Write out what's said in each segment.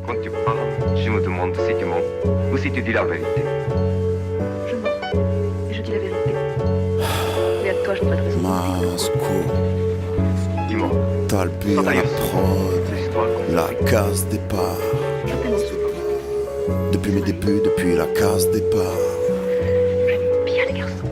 Quand tu parles, je me demande si tu mens ou si tu dis la vérité. Je mens et je dis la vérité. Mais à toi, je n'ai pas de raison. Masco, Dis-moi, Talbi à la prod, cette histoire la case départ. Certainement souvent. Depuis mes débuts, depuis la case départ. J'aime bien les garçons.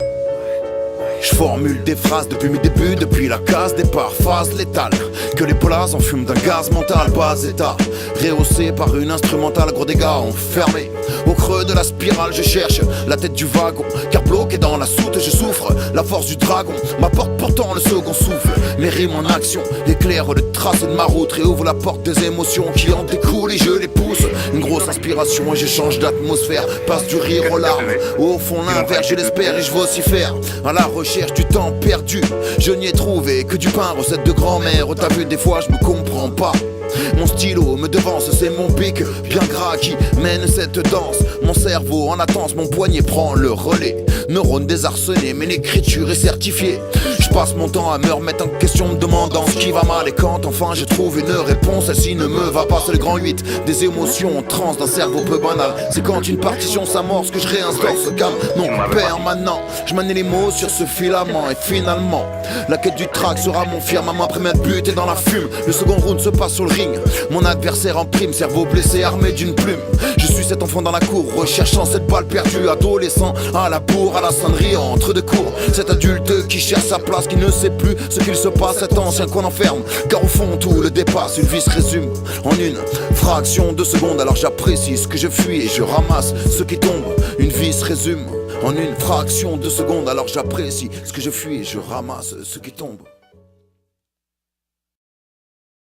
Je formule des phrases depuis mes débuts, depuis la case départ, phase létale. Que les polas en fument d'un gaz mental, bas état. Rehaussé par une instrumentale, gros dégâts enfermés. Au creux de la spirale, je cherche la tête du wagon. Car bloqué dans la soute, je souffre. La force du dragon m'apporte pourtant le second souffle. Les rimes en action éclairent le tracé de ma route. Réouvre la porte des émotions qui en découlent et je les pousse. Une grosse inspiration et je change d'atmosphère. Passe du rire aux larmes. Au fond l'inverse, je l'espère et je veux aussi faire. À la recherche du temps perdu, je n'y ai trouvé que du pain, recette de grand-mère. T'as vu, des fois je me comprends pas. Mon stylo me devance, c'est mon pic bien gras qui mène cette danse. Mon cerveau en latence, mon poignet prend le relais. Neurones désarçonnés, mais l'écriture est certifiée. Je passe mon temps à me remettre en question, me demandant ce qui va mal. Et quand enfin je trouve une réponse, celle-ci ne me va pas. C'est le grand 8 des émotions en transe d'un cerveau peu banal. C'est quand une partition s'amorce que je réinstaure ce calme non permanent. Je manie les mots sur ce filament et finalement la quête du track sera mon firmament. Après m'être buté dans la fume, le second round se passe sur le ring. Mon adversaire en prime, cerveau blessé, armé d'une plume. Je suis cet enfant dans la cour, recherchant cette balle perdue. Adolescent à la bourre, à la sonnerie, entre deux cours. Cet adulte qui cherche sa place, qui ne sait plus ce qu'il se passe. Cet ancien qu'on enferme, car au fond tout le dépasse. Une vie se résume en une fraction de seconde. Alors j'apprécie ce que je fuis et je ramasse ce qui tombe. Une vie se résume en une fraction de seconde. Alors j'apprécie ce que je fuis et je ramasse ce qui tombe.